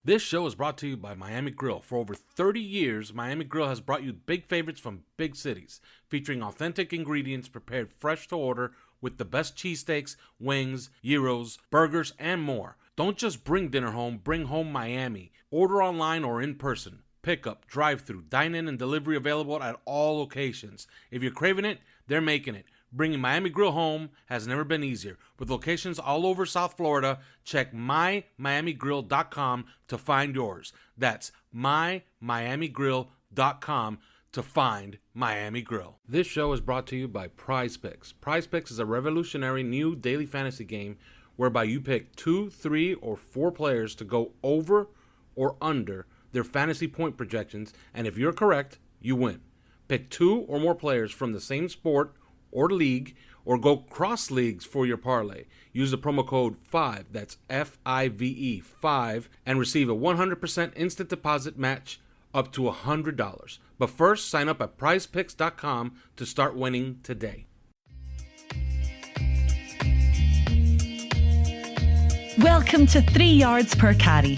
This show is brought to you by Miami Grill. For over 30 years, Miami Grill has brought you big favorites from big cities, featuring authentic ingredients prepared fresh to order with the best cheesesteaks, wings, gyros, burgers, and more. Don't just bring dinner home, bring home Miami. Order online or in person. Pickup, drive-thru, dine-in, and delivery available at all locations. If you're craving it, they're making it. Bringing Miami Grill home has never been easier. With locations all over South Florida, check mymiamigrill.com to find yours. That's mymiamigrill.com to find Miami Grill. This show is brought to you by Prize Picks. Prize Picks is a revolutionary new daily fantasy game whereby you pick 2, 3, or 4 players to go over or under their fantasy point projections, and if you're correct, you win. Pick 2 or more players from the same sport or league, or go cross leagues for your parlay. Use the promo code 5, that's FIVE 5, and receive a 100% instant deposit match up to $100. But first, sign up at prizepicks.com to start winning today. Welcome to 3 Yards Per Carry,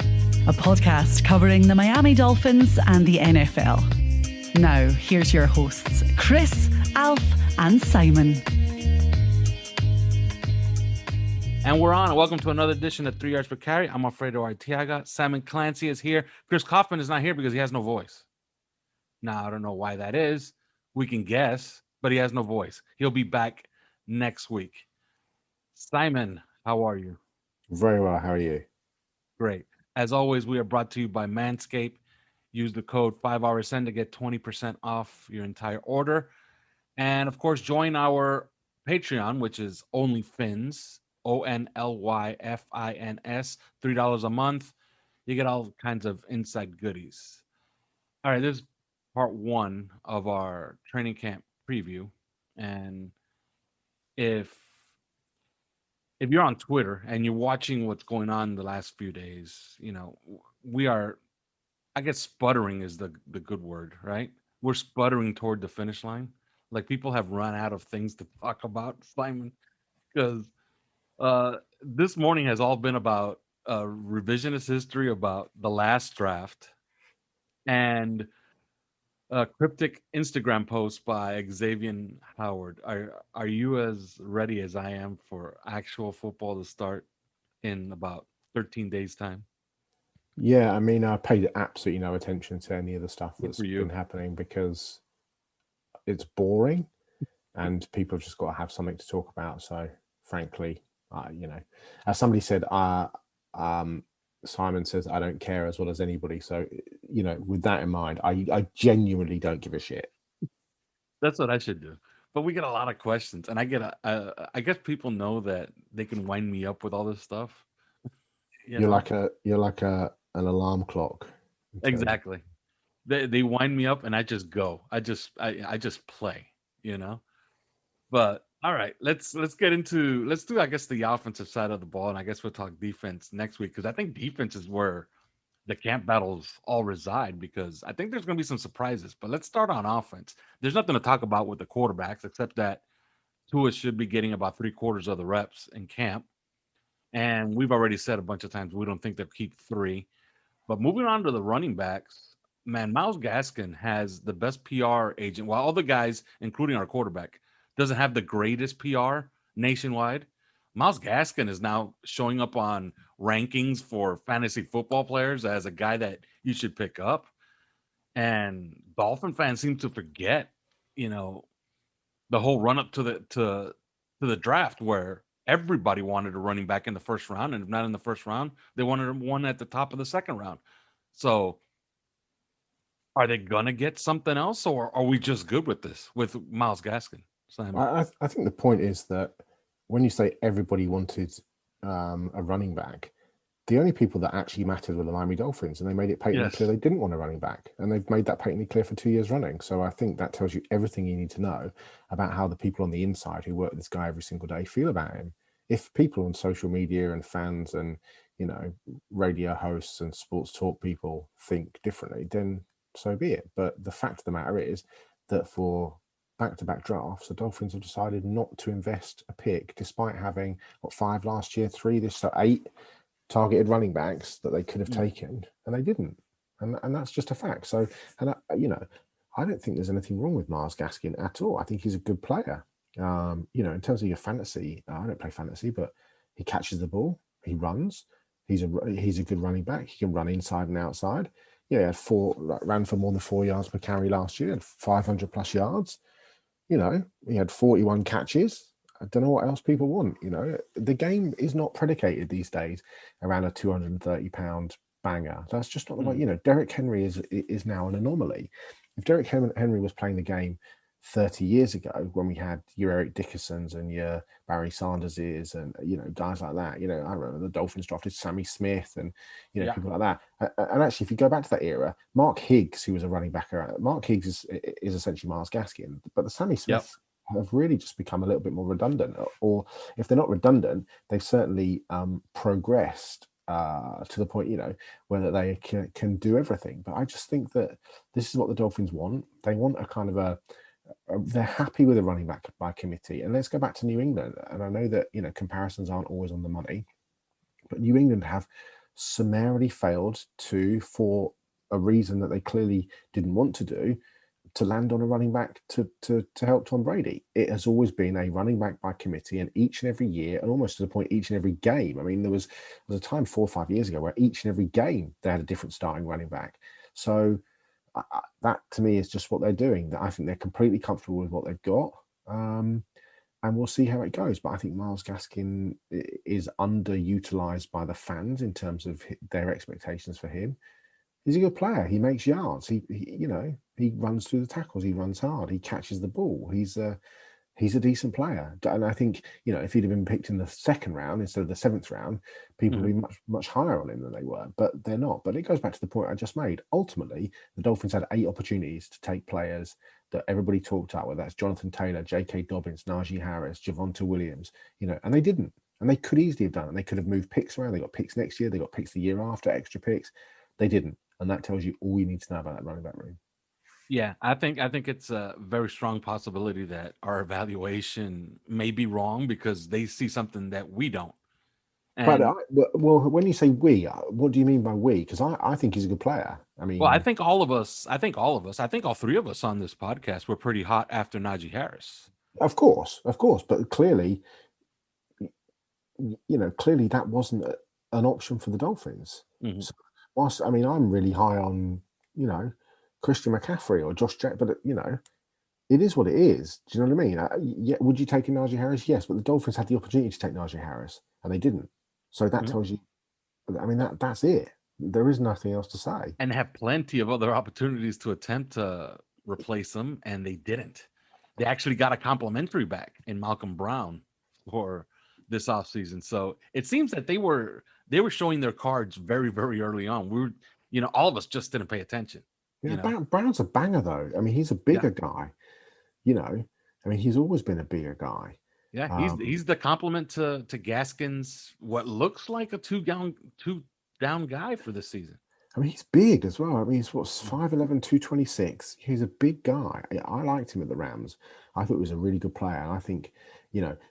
a podcast covering the Miami Dolphins and the NFL. Now, here's your hosts, Chris, Alf, and Simon. And we're on. Welcome to another edition of 3 Yards Per Carry. I'm Alfredo Arteaga. Simon Clancy is here. Chris Kaufman is not here because he has no voice. Now, I don't know why that is. We can guess, but he has no voice. He'll be back next week. Simon, how are you? Very well. How are you? Great. As always, we are brought to you by Manscaped. Use the code 5RSN to get 20% off your entire order. And, of course, join our Patreon, which is OnlyFins, ONLYFINS, $3 a month. You get all kinds of inside goodies. All right, this is part 1 of our training camp preview. And if you're on Twitter and you're watching what's going on the last few days, you know, we are, I guess sputtering is the good word, right? We're sputtering toward the finish line. Like, people have run out of things to talk about, Simon, because this morning has all been about revisionist history about the last draft and a cryptic Instagram post by Xavier Howard. Are you as ready as I am for actual football to start in about 13 days' time? Yeah, I mean, I paid absolutely no attention to any of the stuff that's for you. been happening because it's boring and people have just got to have something to talk about. So, frankly, you know, as somebody said, Simon says, I don't care as well as anybody. So, you know, with that in mind, I genuinely don't give a shit. That's what I should do. But we get a lot of questions, and I guess people know that they can wind me up with all this stuff. You're like an alarm clock. Exactly. They wind me up, and I just go. I just play, you know. But all right, let's do, I guess, the offensive side of the ball, and I guess we'll talk defense next week, because I think defense is where the camp battles all reside, because I think there's going to be some surprises. But let's start on offense. There's nothing to talk about with the quarterbacks except that Tua should be getting about 3/4 of the reps in camp. And we've already said a bunch of times we don't think they'll keep 3. But moving on to the running backs, man, Myles Gaskin has the best PR agent, while all the guys, including our quarterback, doesn't have the greatest PR nationwide. Myles Gaskin is now showing up on rankings for fantasy football players as a guy that you should pick up. And Dolphin fans seem to forget, you know, the whole run up to the draft where everybody wanted a running back in the first round, and if not in the first round, they wanted one at the top of the second round. So are they gonna get something else, or are we just good with this with Myles Gaskin? I think the point is that when you say everybody wanted a running back, the only people that actually mattered were the Miami Dolphins, and they made it patently clear they didn't want a running back, and they've made that patently clear for 2 years running. So I think that tells you everything you need to know about how the people on the inside who work with this guy every single day feel about him. If people on social media and fans and, you know, radio hosts and sports talk people think differently, then so be it. But the fact of the matter is that for back-to-back drafts, the Dolphins have decided not to invest a pick, despite having 5 last year, 3 this, so 8 targeted running backs that they could have taken, and they didn't, and that's just a fact. So, and I don't think there's anything wrong with Myles Gaskin at all. I think he's a good player. In terms of your fantasy, I don't play fantasy, but he catches the ball, he runs, he's a good running back. He can run inside and outside. Yeah, he had ran for more than 4 yards per carry last year, and 500 plus yards. He had 41 catches. I don't know what else people want. The game is not predicated these days around a 230-pound banger. That's just not the way. Derrick Henry is now an anomaly. If Derrick Henry was playing the game 30 years ago, when we had your Eric Dickersons and your Barry Sanderses and guys like that, I remember the Dolphins drafted Sammy Smith and people like that. And actually, if you go back to that era, Mark Higgs, who was a running back, Mark Higgs is essentially Myles Gaskin, but the Sammy Smiths have really just become a little bit more redundant, or if they're not redundant, they've certainly progressed to the point, whether they can do everything. But I just think that this is what the Dolphins want. They want a kind of they're happy with a running back by committee. And let's go back to New England. And I know that, comparisons aren't always on the money, but New England have summarily failed for a reason that they clearly didn't want to do, to land on a running back to help Tom Brady. It has always been a running back by committee, and each and every year, and almost to the point each and every game. I mean, there was a time 4 or 5 years ago where each and every game they had a different starting running back. So that to me is just what they're doing. I think they're completely comfortable with what they've got, and we'll see how it goes. But I think Myles Gaskin is underutilized by the fans in terms of their expectations for him. He's a good player. He makes yards. He runs through the tackles. He runs hard. He catches the ball. He's a decent player. And I think, if he'd have been picked in the 2nd round instead of the 7th round, people would be much, much higher on him than they were. But they're not. But it goes back to the point I just made. Ultimately, the Dolphins had 8 opportunities to take players that everybody talked about, whether that's Jonathan Taylor, J.K. Dobbins, Najee Harris, Javonte Williams, and they didn't. And they could easily have done it. They could have moved picks around. They got picks next year. They got picks the year after, extra picks. They didn't. And that tells you all you need to know about that running back room. Yeah, I think it's a very strong possibility that our evaluation may be wrong because they see something that we don't. And, well, when you say we, what do you mean by we? Because I think he's a good player. I mean, I think all three of us on this podcast were pretty hot after Najee Harris. Of course, but clearly that wasn't an option for the Dolphins. Mm-hmm. So, whilst, I mean, I'm really high on, Christian McCaffrey or Josh Jack, but it is what it is. Do you know what I mean? Would you take Najee Harris? Yes, but the Dolphins had the opportunity to take Najee Harris and they didn't. So that tells you, I mean, that's it. There is nothing else to say. And have plenty of other opportunities to attempt to replace them, and they didn't. They actually got a complimentary back in Malcolm Brown for this offseason. So it seems that they were showing their cards very, very early on. We were, all of us just didn't pay attention. Yeah, Brown's a banger though. I mean, he's a bigger guy. I mean, he's always been a bigger guy. Yeah, he's the complement to Gaskin's what looks like a two down guy for this season. I mean, he's big as well. I mean, he's 5'11", 226. He's a big guy. I liked him at the Rams. I thought he was a really good player. And I think,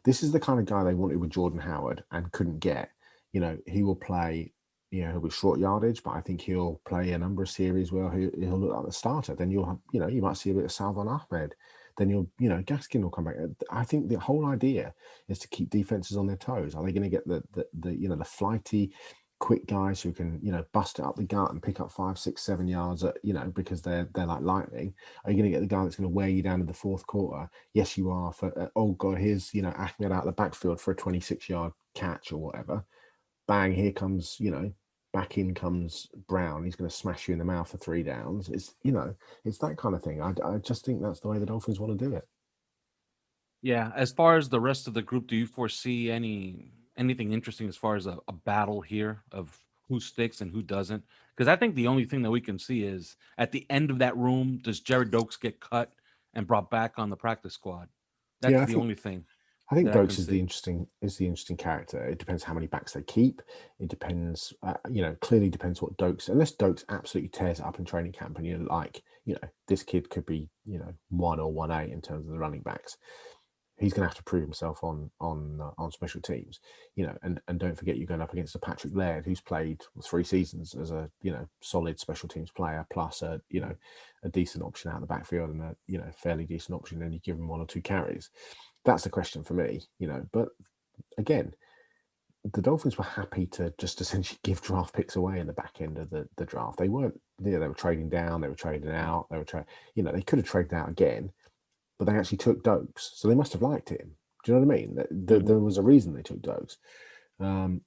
this is the kind of guy they wanted with Jordan Howard and couldn't get. He will play, he'll be short yardage, but I think he'll play a number of series where he'll look like the starter. Then you'll have, you might see a bit of Salvon Ahmed. Then Gaskin will come back. I think the whole idea is to keep defenses on their toes. Are they going to get the flighty, quick guys who can, bust it up the gut and pick up 5, 6, 7 yards, because they're like lightning? Are you going to get the guy that's going to wear you down in the 4th quarter? Yes, you are. For oh god, here's Ahmed out of the backfield for a 26-yard catch or whatever. Bang! Here comes back in comes Brown. He's going to smash you in the mouth for 3 downs. It's it's that kind of thing. I just think that's the way the Dolphins want to do it. Yeah. As far as the rest of the group, do you foresee anything interesting as far as a battle here of who sticks and who doesn't? Because I think the only thing that we can see is at the end of that room, does Jared Dokes get cut and brought back on the practice squad? That's the only thing. I think Dokes is the interesting character. It depends how many backs they keep. It depends, clearly depends what Dokes, unless Dokes absolutely tears it up in training camp and this kid could be, 1 or 1A in terms of the running backs. he's going to have to prove himself on special teams, and don't forget you're going up against a Patrick Laird who's played 3 seasons as a solid special teams player, plus a decent option out of the backfield and a fairly decent option, and you give him 1 or 2 carries. That's the question for me, but again, the Dolphins were happy to just essentially give draft picks away in the back end of the draft. They weren't, they were trading down, they were trading out, they could have traded out again, but they actually took Dokes, so they must have liked him. Do you know what I mean? There was a reason they took Dokes.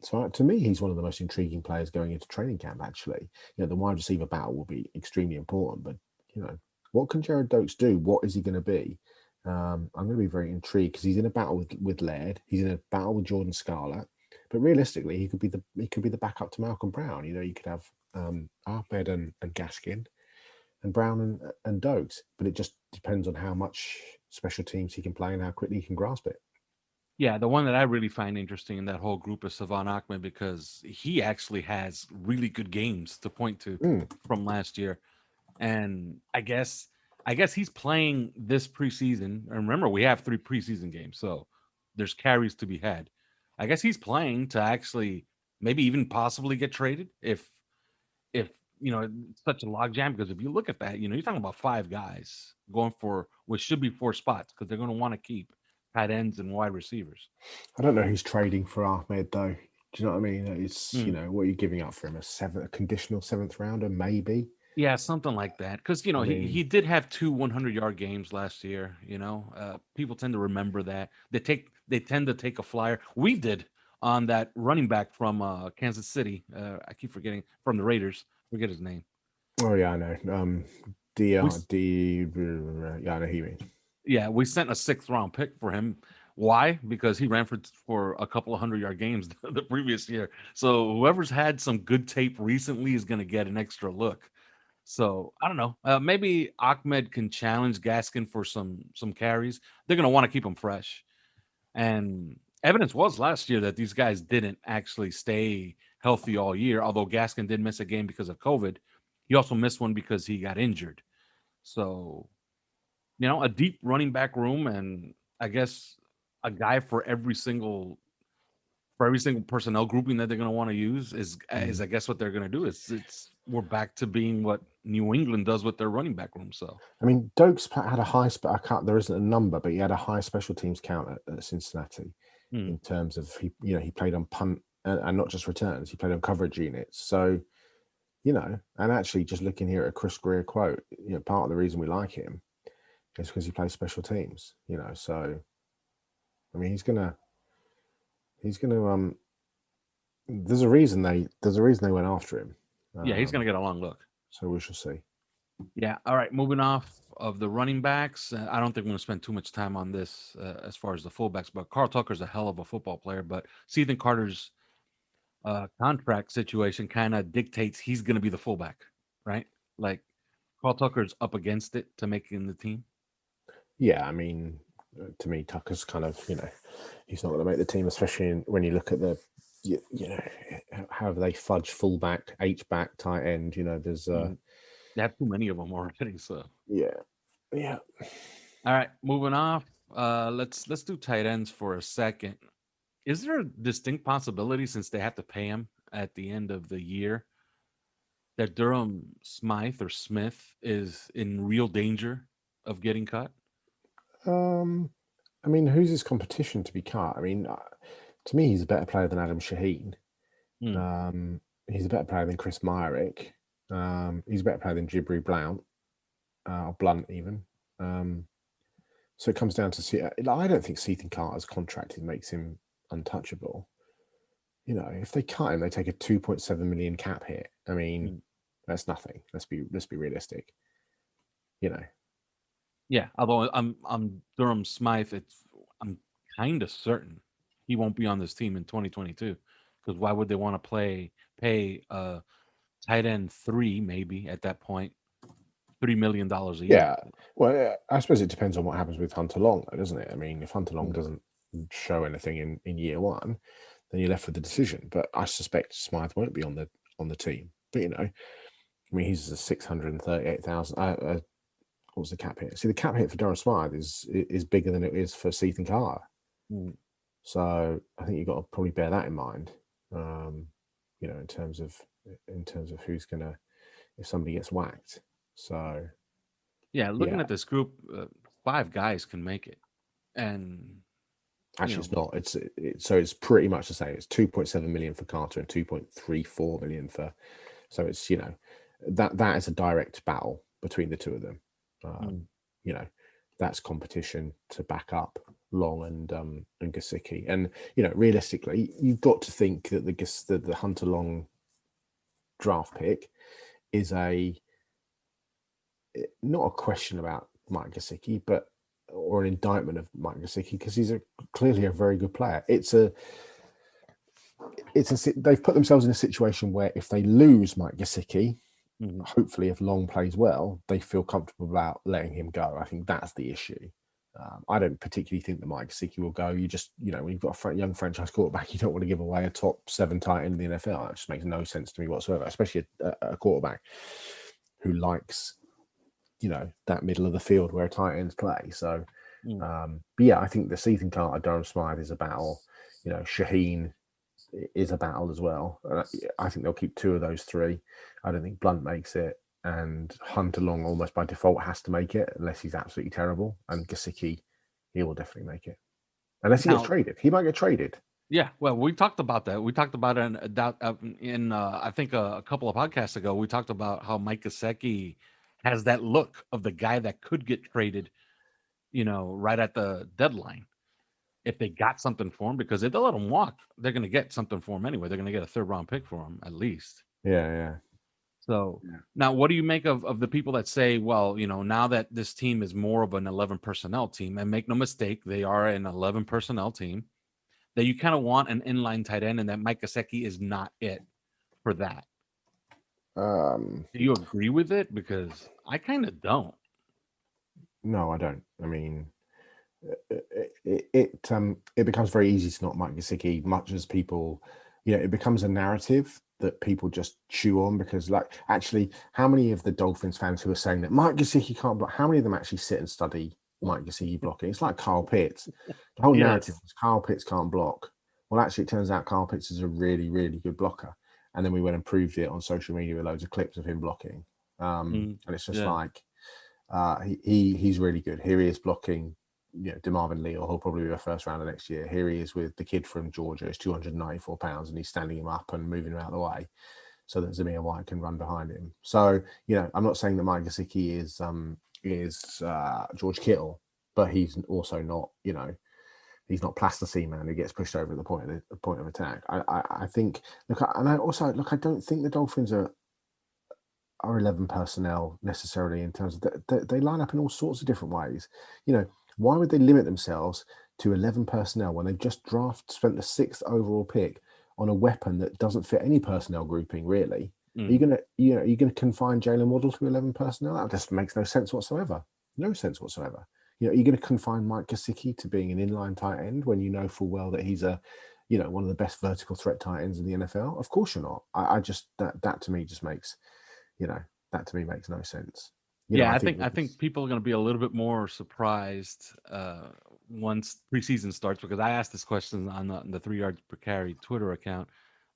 So to me, he's one of the most intriguing players going into training camp. Actually, the wide receiver battle will be extremely important. But what can Jared Dokes do? What is he going to be? I'm going to be very intrigued because he's in a battle with Laird. He's in a battle with Jordan Scarlett. But realistically, he could be the backup to Malcolm Brown. You could have Ahmed and Gaskin, and Brown and Dokes. But it just depends on how much special teams he can play and how quickly he can grasp it. Yeah, the one that I really find interesting in that whole group is Savon Ahmed, because he actually has really good games to point to from last year. And I guess he's playing this preseason. And remember, we have 3 preseason games, so there's carries to be had. I guess he's playing to actually maybe even possibly get traded if it's such a logjam. Because if you look at that, you're talking about 5 guys going for what should be 4 spots, because they're going to want to keep tight ends and wide receivers. I don't know who's trading for Ahmed though. Do you know what I mean? It's what are you giving up for him? A conditional 7th rounder, maybe? Yeah, something like that. Because he did have 2 100-yard games last year. People tend to remember that. They tend to take a flyer. We did on that running back from Kansas City. I keep forgetting, from the Raiders. Forget his name. Oh yeah, I know. I know who you mean. Yeah, we sent a 6th round pick for him. Why? Because he ran for a couple of 100-yard games the previous year. So whoever's had some good tape recently is going to get an extra look. So I don't know. Maybe Ahmed can challenge Gaskin for some carries. They're going to want to keep him fresh. And evidence was last year that these guys didn't actually stay healthy all year. Although Gaskin did miss a game because of COVID, he also missed one because he got injured. So, a deep running back room, and I guess a guy for every single personnel grouping that they're going to want to use is I guess what they're going to do. We're back to being what New England does with their running back room. So I mean, Dokes had a high there isn't a number, but he had a high special teams count at Cincinnati in terms of he played on punt and not just returns. He played on coverage units. So and actually just looking here at a Chris Greer quote, part of the reason we like him is because he plays special teams. So I mean, he's gonna. There's a reason they went after him. Yeah, he's gonna get a long look. So we shall see. Yeah. All right. Moving off of the running backs, I don't think we're gonna spend too much time on this as far as the fullbacks. But Carl Tucker's a hell of a football player. But Ethan Carter's contract situation kind of dictates he's gonna be the fullback, right? Like Carl Tucker's up against it to making the team. Yeah, I mean, to me, Tucker's kind of he's not going to make the team, especially when you look at the how they fudge fullback, H-back, tight end. There's they have too many of them already. So yeah. All right, moving off. Let's do tight ends for a second. Is there a distinct possibility, since they have to pay him at the end of the year, that Durham Smythe or Smith is in real danger of getting cut? I mean, who's his competition to be cut? I mean, to me, he's a better player than Adam Shaheen. He's a better player than Chris Myrick. He's a better player than Jibri Blount, or Blunt even. So it comes down to I don't think Ethan Carter's contract makes him untouchable. If they cut him, they take a 2.7 million cap hit. I mean, that's nothing. Let's be realistic. Yeah, although I'm Durham Smythe, I'm kind of certain he won't be on this team in 2022, because why would they want to pay tight end 3 maybe at that point $3 million a year? Yeah, well, I suppose it depends on what happens with Hunter Long, doesn't it? I mean, if Hunter Long doesn't show anything in year 1, then you're left with the decision. But I suspect Smythe won't be on the team. But I mean, he's a 638,000. what's the cap hit? See, the cap hit for Durham Smythe is bigger than it is for Seaton Carter. So I think you've got to probably bear that in mind. In terms of who's gonna, if somebody gets whacked. So looking at this group, 5 guys can make it, and actually it's not. It's pretty much the same. It's 2.7 million for Carter and 2.34 million for. So it's that is a direct battle between the two of them. That's competition to back up Long and Gesicki. And realistically, you've got to think that the Hunter Long draft pick is not a question about Mike Gesicki, or an indictment of Mike Gesicki, because he's clearly a very good player. They've put themselves in a situation where if they lose Mike Gesicki, hopefully if Long plays well, they feel comfortable about letting him go. I think that's the issue. I don't particularly think that Mike Gesicki will go. You just, when you've got a young franchise quarterback, you don't want to give away a top 7 tight end in the NFL. It just makes no sense to me whatsoever, especially a quarterback who likes, that middle of the field where tight ends play. So, I think the Seaton Carter, Durham Smythe is a battle. Shaheen is a battle as well. I think they'll keep 2 of those 3. I don't think Blunt makes it, and Hunter Long almost by default has to make it unless he's absolutely terrible. And Gesicki, he will definitely make it unless he gets traded. He might get traded. Yeah, well, we talked about that. We talked about it in I think a couple of podcasts ago. We talked about how Mike Gesicki has that look of the guy that could get traded, right at the deadline. If they got something for him, because if they let him walk, they're going to get something for him anyway. They're going to get a 3rd round pick for him at least. Yeah. So now, what do you make of the people that say, well, now that this team is more of an 11 personnel team, and make no mistake, they are an 11 personnel team, that you kind of want an inline tight end, and that Mike Gesicki is not it for that. Do you agree with it? Because I kind of don't. No, I don't. I mean, it becomes very easy to not Mike Gesicki, much as people, it becomes a narrative that people just chew on, because actually, how many of the Dolphins fans who are saying that Mike Gesicki can't block, how many of them actually sit and study Mike Gesicki blocking? It's like Kyle Pitts. The whole narrative is Kyle Pitts can't block. Well, actually, it turns out Kyle Pitts is a really, really good blocker. And then we went and proved it on social media with loads of clips of him blocking. And it's just he's really good. Here he is blocking, DeMarvin Leal, who'll probably be a 1st rounder next year. Here he is with the kid from Georgia, who's 294 pounds, and he's standing him up and moving him out of the way so that Zamir White can run behind him. So, I'm not saying that Mike Gesicki is George Kittle, but he's also not, he's not Plasticine Man who gets pushed over at the point of attack. I think, I don't think the Dolphins are 11 personnel necessarily, in terms of they line up in all sorts of different ways. Why would they limit themselves to 11 personnel when they've just spent the 6th overall pick on a weapon that doesn't fit any personnel grouping, really? Are you gonna confine Jalen Waddle to 11 personnel? That just makes no sense whatsoever. No sense whatsoever. Are you going to confine Mike Gesicki to being an inline tight end when you know full well that he's one of the best vertical threat tight ends in the NFL? Of course you're not. I just that to me just makes, that to me makes no sense. I think people are going to be a little bit more surprised once preseason starts, because I asked this question on the 3 yards per carry Twitter account.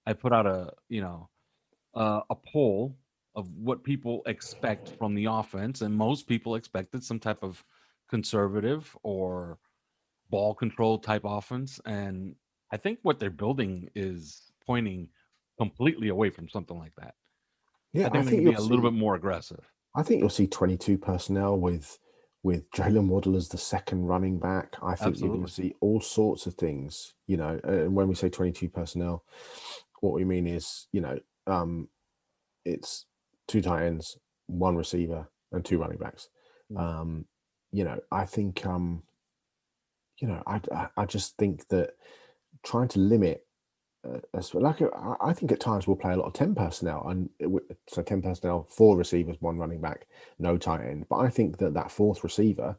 I put out a poll of what people expect from the offense, and most people expected some type of conservative or ball control type offense, and I think what they're building is pointing completely away from something like that. I think they're going to be a little bit more aggressive. I think you'll see 22 personnel with Jalen Waddle as the 2nd running back. I think you're going to see all sorts of things. And when we say 22 personnel, what we mean is, it's 2 tight ends, 1 receiver, and 2 running backs. I think, I just think that trying to limit, I think at times we'll play a lot of 10 personnel, and so 10 personnel, 4 receivers, 1 running back, no tight end. But I think that 4th receiver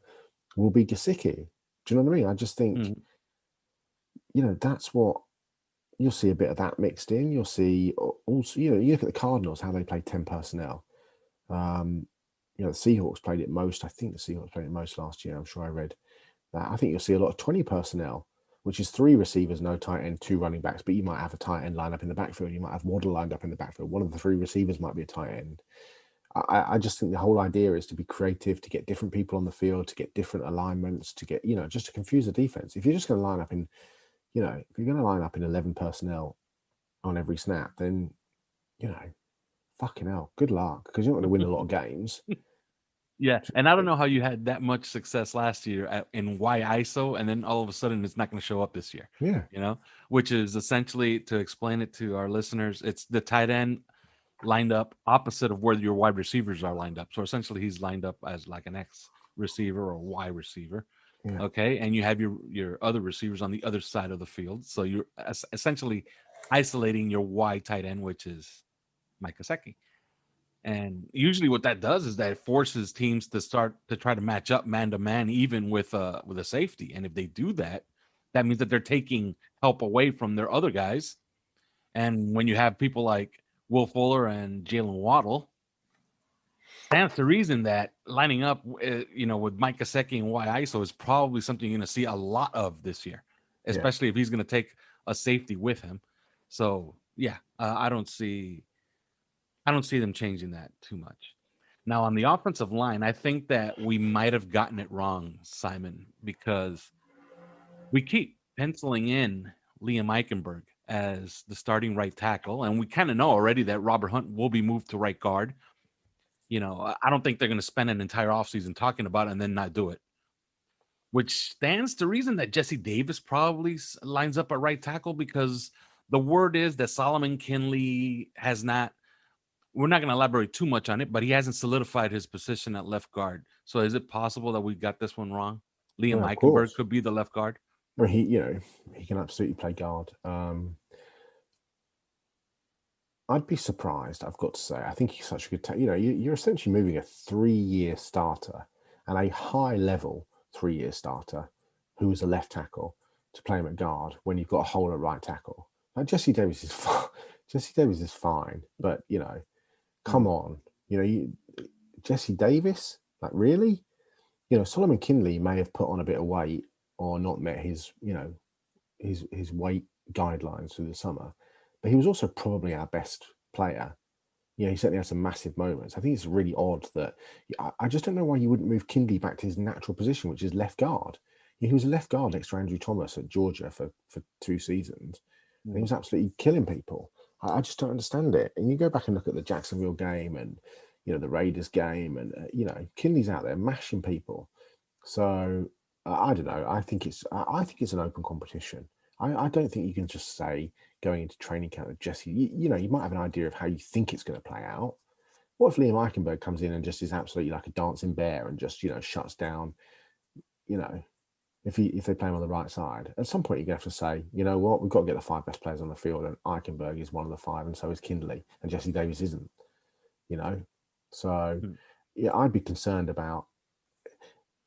will be Gesicki. Do you know what I mean? I just think, that's what you'll see, a bit of that mixed in. You'll see also, you look at the Cardinals, how they play 10 personnel. the Seahawks played it most. I think the Seahawks played it most last year. I'm sure I read that. I think you'll see a lot of 20 personnel, which is 3 receivers, no tight end, 2 running backs, but you might have a tight end lined up in the backfield. You might have Waddle lined up in the backfield. One of the 3 receivers might be a tight end. I just think the whole idea is to be creative, to get different people on the field, to get different alignments, to get, just to confuse the defense. If you're just going to line up in, if you're going to line up in 11 personnel on every snap, then, fucking hell, good luck, because you're not going to win a lot of games. Yeah, and I don't know how you had that much success last year in Y ISO, and then all of a sudden it's not going to show up this year. Yeah. Which is essentially, to explain it to our listeners, it's the tight end lined up opposite of where your wide receivers are lined up. So essentially he's lined up as like an X receiver or Y receiver. Yeah. Okay. And you have your other receivers on the other side of the field. So you're essentially isolating your Y tight end, which is Mike Gesicki. And usually what that does is that it forces teams to start to try to match up man to man, even with a safety. And if they do that, that means that they're taking help away from their other guys. And when you have people like Will Fuller and Jalen Waddle, stands to reason that lining up, with Mike Gesicki and Y ISO is probably something you're going to see a lot of this year, especially if he's going to take a safety with him. So yeah, I don't see them changing that too much. Now on the offensive line, I think that we might have gotten it wrong, Simon, because we keep penciling in Liam Eichenberg as the starting right tackle. And we kind of know already that Robert Hunt will be moved to right guard. I don't think they're going to spend an entire offseason talking about it and then not do it, which stands to reason that Jesse Davis probably lines up at right tackle, because the word is that Solomon Kinley has not, we're not going to elaborate too much on it, but he hasn't solidified his position at left guard. So is it possible that we got this one wrong? Liam Eichenberg could be the left guard. Well, he can absolutely play guard. I'd be surprised, I've got to say. I think he's such a good you're essentially moving a 3-year starter and a high-level 3-year starter who is a left tackle to play him at guard when you've got a hole at right tackle. Like Jesse Davis is fine. Jesse Davis is fine, but come on, Jesse Davis, like really? Solomon Kinley may have put on a bit of weight or not met his weight guidelines through the summer, but he was also probably our best player. He certainly had some massive moments. I think it's really odd that I just don't know why you wouldn't move Kinley back to his natural position, which is left guard. He was a left guard next to Andrew Thomas at Georgia for 2 seasons. And he was absolutely killing people. I just don't understand it. And you go back and look at the Jacksonville game and the Raiders game, and Kinley's out there mashing people. So I don't know. I think it's an open competition. I don't think you can just say going into training camp with Jesse. You might have an idea of how you think it's going to play out. What if Liam Eichenberg comes in and just is absolutely like a dancing bear and just shuts down? If they play him on the right side, at some point you're going to have to say, you know what, we've got to get the 5 best players on the field, and Eichenberg is one of the 5, and so is Kinley, and Jesse Davis isn't. So I'd be concerned about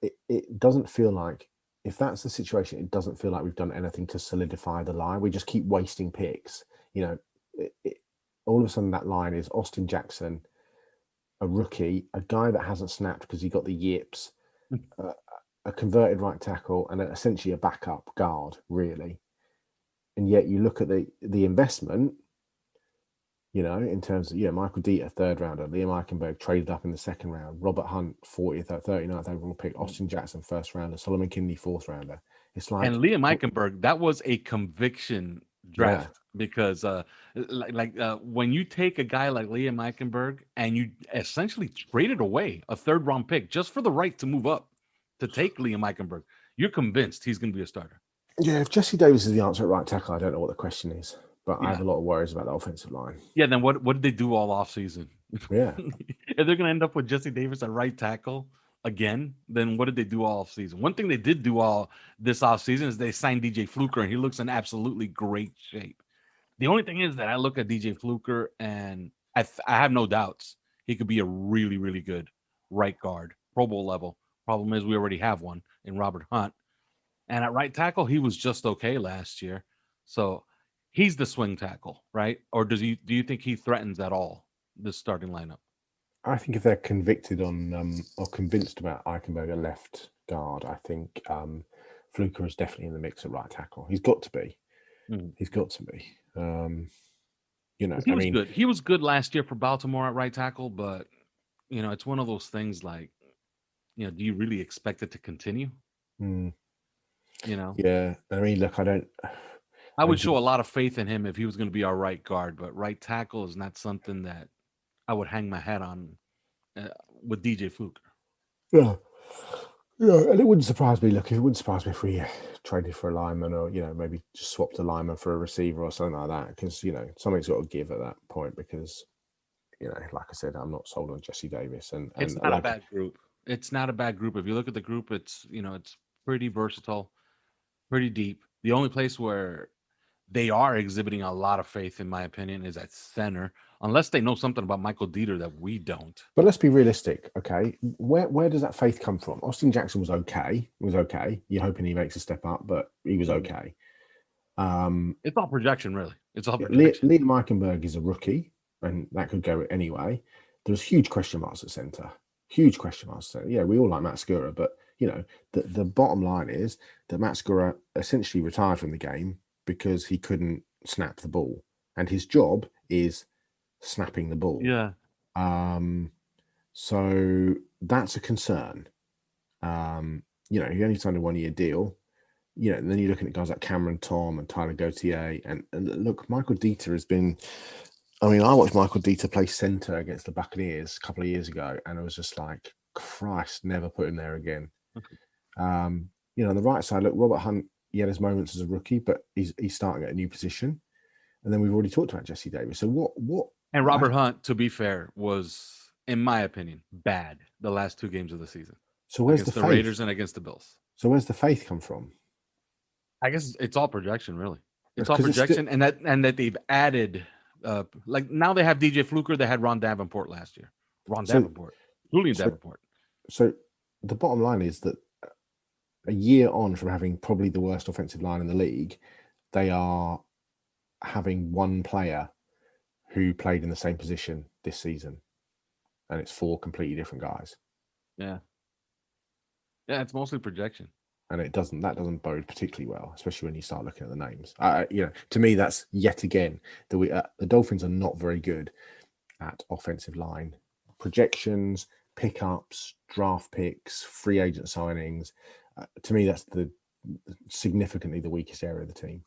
it. It doesn't feel like, if that's the situation, it doesn't feel like we've done anything to solidify the line. We just keep wasting picks. All of a sudden that line is Austin Jackson, a rookie, a guy that hasn't snapped because he got the yips, a converted right tackle, and essentially a backup guard, really. And yet you look at the investment, in terms of, Michael Dieter, 3rd rounder, Liam Eichenberg traded up in the 2nd round, Robert Hunt, 40th or 39th overall pick, Austin Jackson, 1st rounder, Solomon Kinley, 4th rounder. It's like, and Liam Eichenberg, that was a conviction draft, because when you take a guy like Liam Eichenberg and you essentially traded away a 3rd round pick just for the right to move up to take Liam Eichenberg, you're convinced he's going to be a starter. Yeah, if Jesse Davis is the answer at right tackle, I don't know what the question is. But I have a lot of worries about the offensive line. Yeah, then what did they do all offseason? Yeah. If they're going to end up with Jesse Davis at right tackle again, then what did they do all offseason? One thing they did do all this offseason is they signed DJ Fluker, and he looks in absolutely great shape. The only thing is that I look at DJ Fluker, and I have no doubts he could be a really, really good right guard, Pro Bowl level. Problem is we already have one in Robert Hunt. And at right tackle, he was just okay last year. So he's the swing tackle, right? Or do you think he threatens at all this starting lineup? I think if they're convicted on or convinced about Eichenberger left guard, I think Fluker is definitely in the mix at right tackle. He's got to be. He's got to be. He was good. He was good last year for Baltimore at right tackle, but it's one of those things like, do you really expect it to continue? Yeah. I mean, look, I would show a lot of faith in him if he was going to be our right guard, but right tackle is not something that I would hang my hat on with DJ Fluker. Yeah. Yeah, and it wouldn't surprise me. Look, it wouldn't surprise me if we traded for a lineman, or maybe just swapped a lineman for a receiver or something like that. Because something's got to give at that point. Because like I said, I'm not sold on Jesse Davis, and it's not a bad group. It's not a bad group. If you look at the group, it's it's pretty versatile, pretty deep. The only place where they are exhibiting a lot of faith, in my opinion, is at center, unless they know something about Michael Dieter that we don't. But let's be realistic, okay? Where does that faith come from? Austin Jackson was okay. You're hoping he makes a step up, but he was okay. It's all projection, really. It's all projection. Liam Eichenberg is a rookie, and that could go anyway. There's huge question marks at center. Huge question marks. Yeah, we all like Matt Skura, but the bottom line is that Matt Skura essentially retired from the game because he couldn't snap the ball, and his job is snapping the ball. Yeah. So that's a concern. He only signed a 1-year deal. And then you're looking at guys like Cameron Tom and Tyler Gauthier, and look, Michael Dieter has been. I mean, I watched Michael Dieter play center against the Buccaneers a couple of years ago, and it was just like, Christ, never put him there again. On the right side, look, Robert Hunt, he had his moments as a rookie, but he's starting at a new position. And then we've already talked about Jesse Davis. So what? And Robert Hunt, to be fair, was, in my opinion, bad the last 2 games of the season. So where's against the faith? faith? Raiders and against the Bills? So where's the faith come from? I guess it's all projection, really. It's all projection, and that they've added. Like now they have DJ Fluker. They had Ron Davenport last year. Julian Davenport. So the bottom line is that a year on from having probably the worst offensive line in the league, they are having one player who played in the same position this season, and it's 4 completely different guys. Yeah, it's mostly projection. And that doesn't bode particularly well, especially when you start looking at the names. To me, that's yet again that the Dolphins are not very good at offensive line projections, pickups, draft picks, free agent signings. To me, that's significantly the weakest area of the team.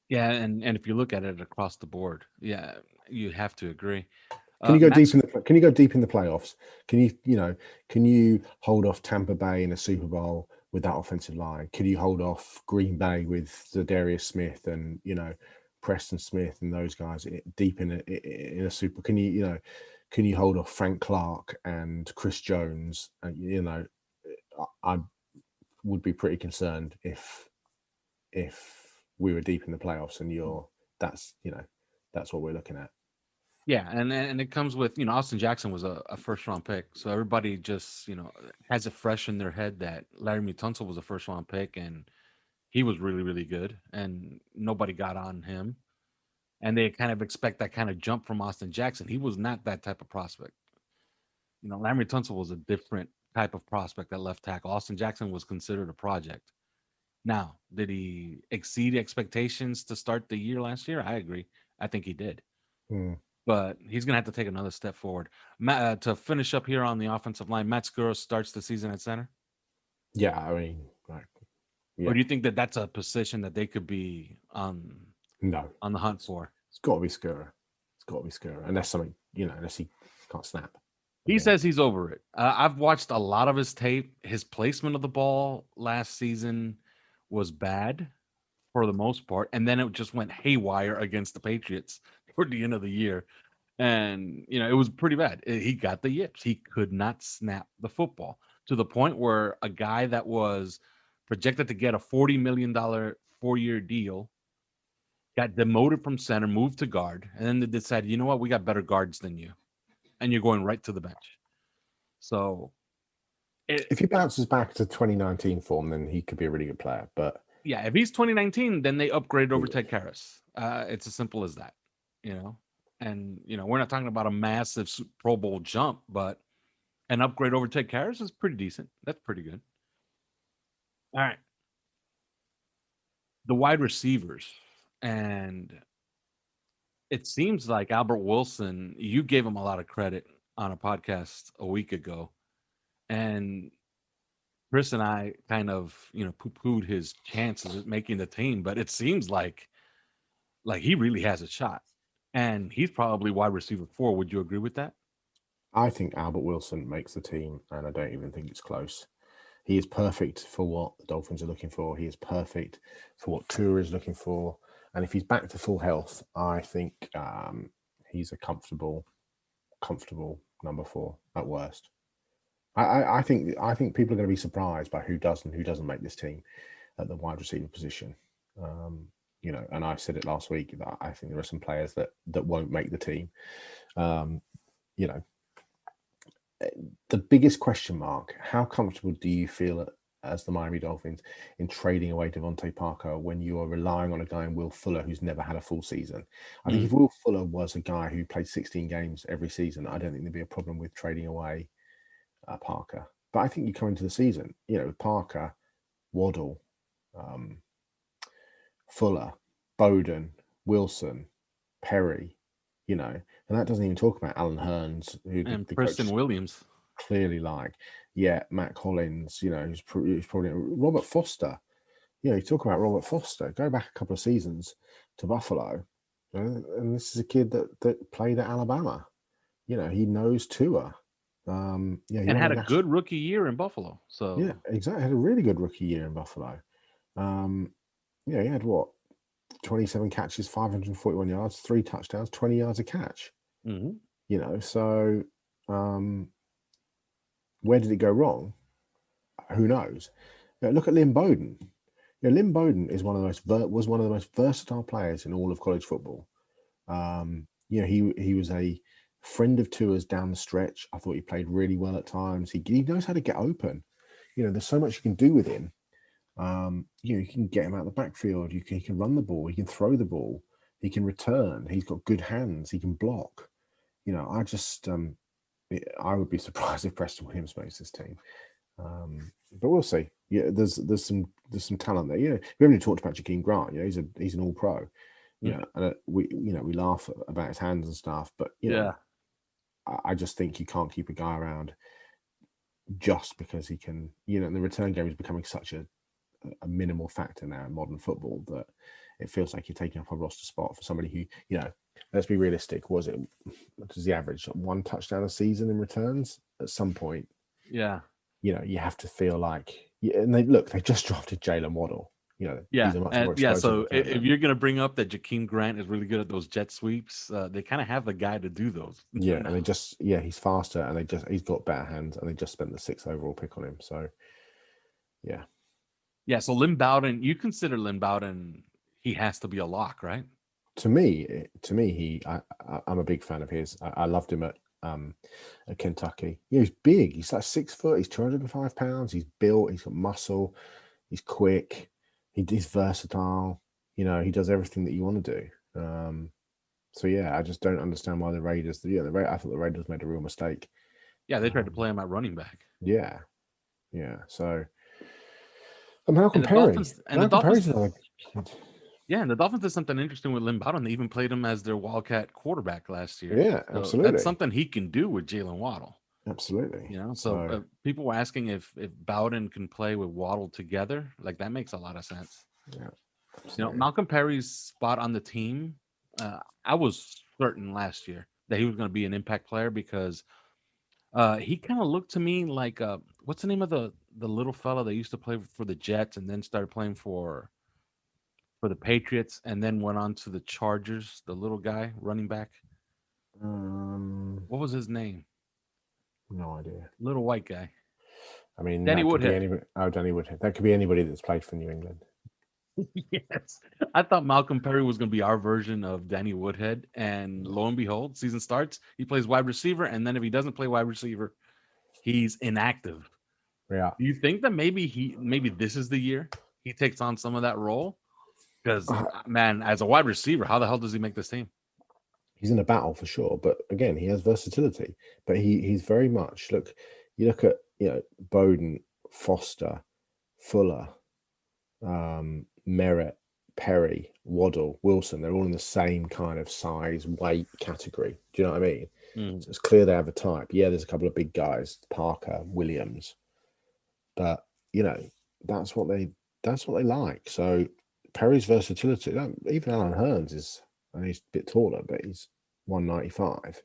Yeah, and if you look at it across the board, yeah, you have to agree. Can you go deep in the? Can you go deep in the playoffs? Can you hold off Tampa Bay in a Super Bowl with that offensive line? Can you hold off Green Bay with Zadarius Smith and Preston Smith and those guys deep in a Super? Can you hold off Frank Clark and Chris Jones? I would be pretty concerned if we were deep in the playoffs and that's what we're looking at. Yeah, and it comes with, Austin Jackson was a first-round pick. So everybody just, has it fresh in their head that Laremy Tunsil was a first-round pick, and he was really, really good, and nobody got on him. And they kind of expect that kind of jump from Austin Jackson. He was not that type of prospect. Laremy Tunsil was a different type of prospect at left tackle. Austin Jackson was considered a project. Now, did he exceed expectations to start the year last year? I agree. I think he did. But he's going to have to take another step forward. To finish up here on the offensive line, Matt Skura starts the season at center? Yeah, I mean, Or do you think that that's a position that they could be on the hunt for? It's got to be Skura. Unless he can't snap. He says he's over it. I've watched a lot of his tape. His placement of the ball last season was bad for the most part. And then it just went haywire against the Patriots toward the end of the year. And, it was pretty bad. He got the yips. He could not snap the football to the point where a guy that was projected to get a $40 million 4-year deal got demoted from center, moved to guard. And then they decided, you know what? We got better guards than you. And you're going right to the bench. So if he bounces back to 2019 form, then he could be a really good player. But yeah, if he's 2019, then they upgrade over Ted Karras. It's as simple as that, And we're not talking about a massive Pro Bowl jump, but an upgrade over Ted Karras is pretty decent. That's pretty good. All right. The wide receivers. And it seems like Albert Wilson, you gave him a lot of credit on a podcast a week ago. And Chris and I kind of, poo-pooed his chances at making the team, but it seems like he really has a shot. And he's probably wide receiver 4. Would you agree with that? I think Albert Wilson makes the team, and I don't even think it's close. He is perfect for what the Dolphins are looking for. He is perfect for what Tua is looking for. And if he's back to full health, I think he's a comfortable number 4 at worst. I think people are going to be surprised by who does and who doesn't make this team at the wide receiver position. And I said it last week that I think there are some players that won't make the team. The biggest question mark: how comfortable do you feel as the Miami Dolphins in trading away Devontae Parker when you are relying on a guy in Will Fuller who's never had a full season? I think if Will Fuller was a guy who played 16 games every season, I don't think there'd be a problem with trading away Parker. But I think you come into the season, with Parker, Waddle, Fuller, Bowden, Wilson, Perry, and that doesn't even talk about Alan Hearns, who and Preston Williams clearly Matt Collins, who's probably Robert Foster. You talk about Robert Foster. Go back a couple of seasons to Buffalo, and this is a kid that played at Alabama. He knows Tua. And had a good rookie year in Buffalo. So yeah, exactly. Had a really good rookie year in Buffalo. He had 27 catches, 541 yards, 3 touchdowns, 20 yards a catch. Mm-hmm. So where did it go wrong? Who knows? Look at Lynn Bowden. Lynn Bowden is was one of the most versatile players in all of college football. He was a friend of Tua's down the stretch. I thought he played really well at times. He knows how to get open. There's so much you can do with him. You can get him out of the backfield. He can run the ball. He can throw the ball. He can return. He's got good hands. He can block. I just I would be surprised if Preston Williams makes this team. But we'll see. Yeah, there's some talent there. We haven't talked about Jakeem Grant. He's an All-Pro. And we laugh about his hands and stuff, but I just think you can't keep a guy around just because he can. The return game is becoming such a minimal factor now in modern football that it feels like you're taking up a roster spot for somebody who, let's be realistic. What does the average 1 touchdown a season in returns at some point? Yeah. You have to feel like, and they just drafted Jalen Waddle. Yeah. He's a much more explosive So returner. if you're going to bring up that Jakeem Grant is really good at those jet sweeps, they kind of have the guy to do those. Yeah. And he's faster and he's got better hands and they just spent the 6th overall pick on him. So, yeah. Yeah. So Lynn Bowden, you consider Lynn Bowden, he has to be a lock, right? To me, I'm a big fan of his. I loved him at Kentucky. He's big. He's like 6 foot. He's 205 pounds. He's built. He's got muscle. He's quick. He's versatile. He does everything that you want to do. So yeah, I just don't understand why the Raiders. I thought the Raiders made a real mistake. Yeah, they tried to play him at running back. Yeah. So, and Malcolm Perry. Yeah, and the Dolphins did something interesting with Lynn Bowden. They even played him as their Wildcat quarterback last year. Yeah, so absolutely. That's something he can do with Jalen Waddle. Absolutely. So people were asking if Bowden can play with Waddle together. Like, that makes a lot of sense. Yeah. Absolutely. Malcolm Perry's spot on the team, I was certain last year that he was going to be an impact player because he kind of looked to me like, what's the name of the little fella that used to play for the Jets and then started playing for the Patriots and then went on to the Chargers, the little guy, running back. What was his name? No idea. Little white guy. I mean, Danny Woodhead. Danny Woodhead. That could be anybody that's played for New England. Yes. I thought Malcolm Perry was going to be our version of Danny Woodhead. And lo and behold, season starts. He plays wide receiver. And then if he doesn't play wide receiver, he's inactive. Yeah. Do you think that maybe this is the year he takes on some of that role? Because, man, as a wide receiver, how the hell does he make this team? he's in a battle for sure. But again, he has versatility. But he's very much you look at Bowden, Foster, Fuller, Merritt, Perry, Waddle, Wilson. They're all in the same kind of size, weight category. Do you know what I mean? So it's clear they have a type. Yeah, there's a couple of big guys, Parker, Williams, but that's what they like. So Perry's versatility. Even Alan Hearns is, and he's a bit taller, but he's 195.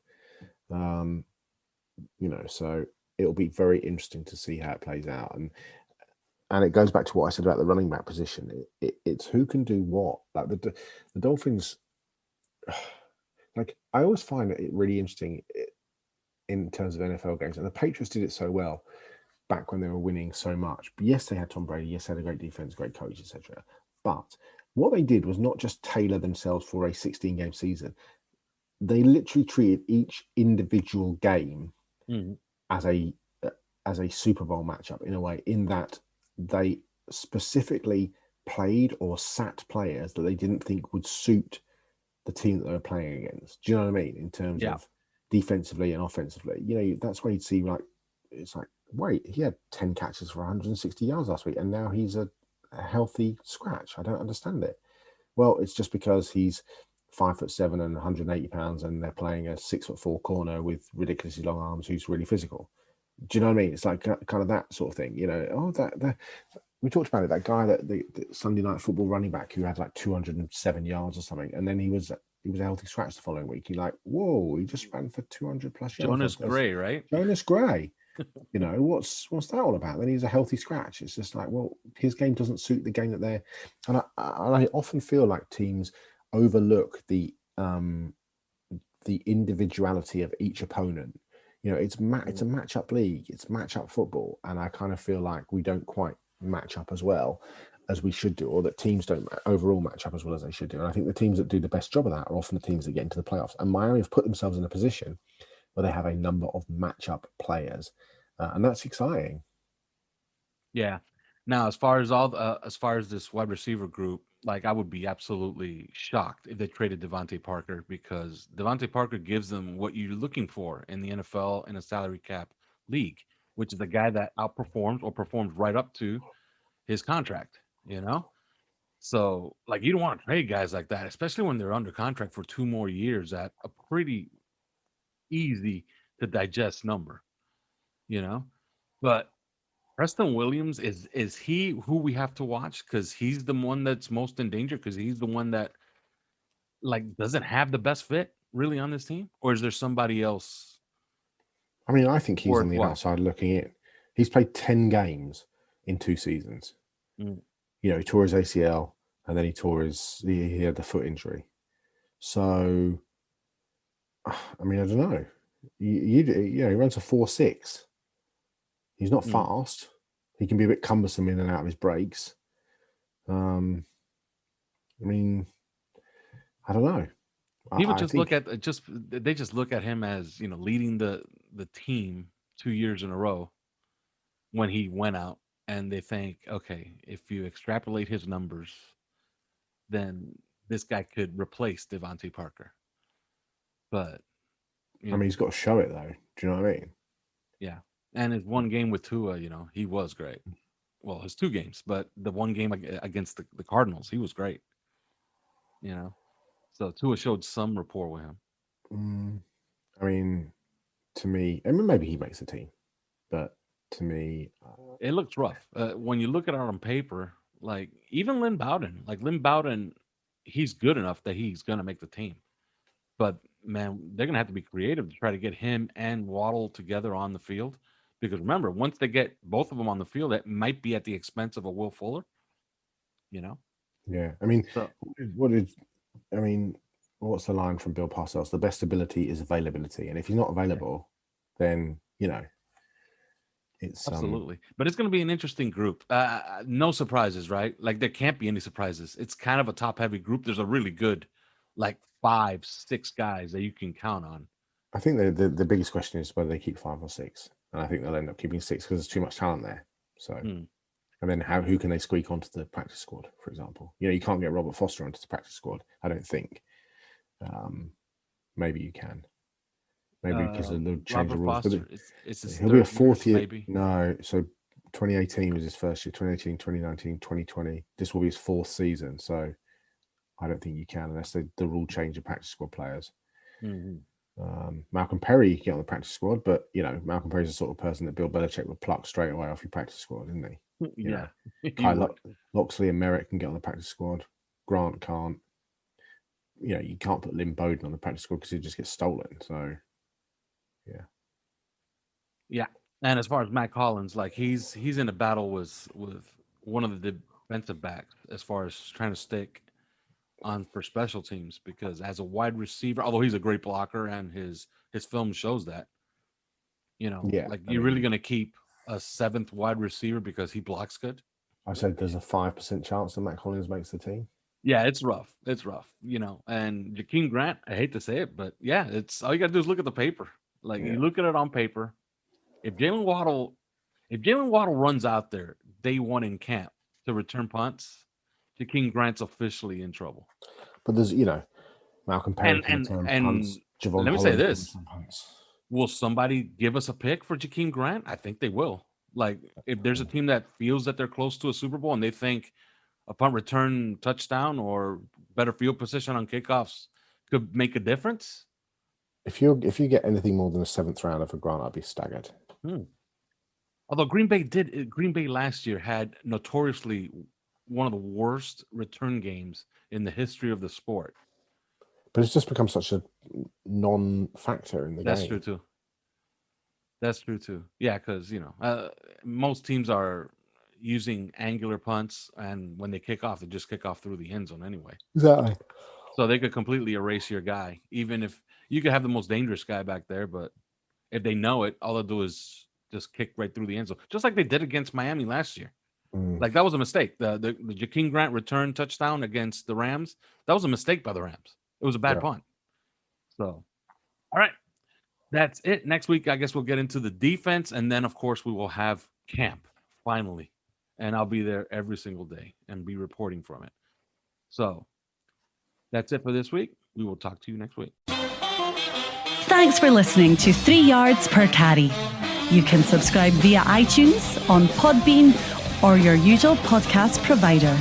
So it'll be very interesting to see how it plays out. And it goes back to what I said about the running back position. It's who can do what. Like the Dolphins, like I always find it really interesting in terms of NFL games. And the Patriots did it so well back when they were winning so much. But yes, they had Tom Brady. Yes, they had a great defense, great coach, etc. But what they did was not just tailor themselves for a 16-game season. They literally treated each individual game as a Super Bowl matchup in a way, in that they specifically played or sat players that they didn't think would suit the team that they were playing against. Do you know what I mean? In terms of defensively and offensively, that's why you'd see it's like, wait, he had 10 catches for 160 yards last week, and now he's a healthy scratch. I don't understand it. Well, it's just because he's 5'7" and 180 pounds, and they're playing a 6'4" corner with ridiculously long arms who's really physical. Do you know what I mean? It's like kind of that sort of thing, that we talked about it, that guy that the Sunday Night Football running back who had like 207 yards or something, and then he was a healthy scratch the following week. You're like, whoa, he just ran for 200 plus yards. Jonas Gray, right? Jonas Gray. What's that all about? Then he's a healthy scratch. It's just like, well, his game doesn't suit the game that they're, and I often feel like teams overlook the individuality of each opponent. It's a matchup league, it's matchup football, and I kind of feel like we don't quite match up as well as we should do, or that teams don't overall match up as well as they should do. And I think the teams that do the best job of that are often the teams that get into the playoffs. And Miami have put themselves in a position where they have a number of matchup players, and that's exciting. Yeah. Now, as far as this wide receiver group, like I would be absolutely shocked if they traded Devontae Parker, because Devontae Parker gives them what you're looking for in the NFL in a salary cap league, which is a guy that outperforms or performs right up to his contract, So, like, you don't want to trade guys like that, especially when they're under contract for 2 more years at a pretty easy to digest number, But Preston Williams, is he who we have to watch? Because he's the one that's most in danger, because he's the one that doesn't have the best fit really on this team? Or is there somebody else? I mean, I think he's on the outside looking in. He's played 10 games in 2 seasons. He tore his ACL, and then he had the foot injury. So, I mean, I don't know. He runs a 4.6. He's not fast. He can be a bit cumbersome in and out of his breaks. I mean, I don't know. People look at him as leading the team 2 years in a row when he went out, and they think, okay, if you extrapolate his numbers, then this guy could replace Devontae Parker. But I mean, he's got to show it though. Do you know what I mean? Yeah. And his one game with Tua, he was great. Well, his 2 games, but the one game against the Cardinals, he was great. So Tua showed some rapport with him. I mean, to me, I mean, maybe he makes the team, but to me, it looks rough. When you look at it on paper, like even Lynn Bowden, he's good enough that he's going to make the team. But man, they're going to have to be creative to try to get him and Waddle together on the field. Because remember, once they get both of them on the field, it might be at the expense of a Will Fuller. Yeah. I mean, what's the line from Bill Parcells? The best ability is availability, and if he's not available, then it's absolutely. But it's going to be an interesting group. No surprises, right? Like there can't be any surprises. It's kind of a top-heavy group. There's a really good, 5-6 guys that you can count on. I think the biggest question is whether they keep 5 or 6, and I think they'll end up keeping 6 because there's too much talent there. So, and then who can they squeak onto the practice squad, for example? You can't get Robert Foster onto the practice squad, I don't think. maybe you can. Maybe because of the change Robert of rules. Foster, But it's his he'll be a third fourth year. maybe. No, so 2018 was his first year. 2018, 2019, 2020. This will be his fourth season. So I don't think you can unless the rule change of practice squad players. Malcolm Perry, you can get on the practice squad, but Malcolm Perry's the sort of person that Bill Belichick would pluck straight away off your practice squad, isn't he? Yeah. Kyle Loxley and Merritt can get on the practice squad. Grant can't. You can't put Lynn Bowden on the practice squad because he just gets stolen. So, yeah. And as far as Matt Collins, like he's in a battle with one of the defensive backs as far as trying to stick on for special teams, because as a wide receiver, although he's a great blocker and his film shows that, you're really going to keep a seventh wide receiver because he blocks good. I said there's a 5% chance that Matt Collins makes the team. Yeah, it's rough. And Jakeem Grant, I hate to say it, but yeah, it's all you got to do is look at the paper. You look at it on paper. If Jalen Waddle runs out there day one in camp to return punts, Jakeem Grant's officially in trouble. But there's, Malcolm Perry can return punts. Javon let me say this. Punts. Will somebody give us a pick for Jakeem Grant? I think they will. If there's a team that feels that they're close to a Super Bowl and they think a punt return touchdown or better field position on kickoffs could make a difference. If you get anything more than a seventh rounder for Grant, I'd be staggered. Although Green Bay last year had notoriously one of the worst return games in the history of the sport. But it's just become such a non-factor in the game. That's true too. Yeah, because most teams are using angular punts, and when they kick off, they just kick off through the end zone anyway. Exactly. So they could completely erase your guy, even if you could have the most dangerous guy back there, but if they know it, all they'll do is just kick right through the end zone, just like they did against Miami last year. That was a mistake. The Jakeem Grant return touchdown against the Rams, that was a mistake by the Rams. It was a bad punt. So, all right. That's it. Next week, I guess we'll get into the defense, and then, of course, we will have camp, finally. And I'll be there every single day and be reporting from it. So, that's it for this week. We will talk to you next week. Thanks for listening to 3 Yards Per Carry. You can subscribe via iTunes, on Podbean, or your usual podcast provider.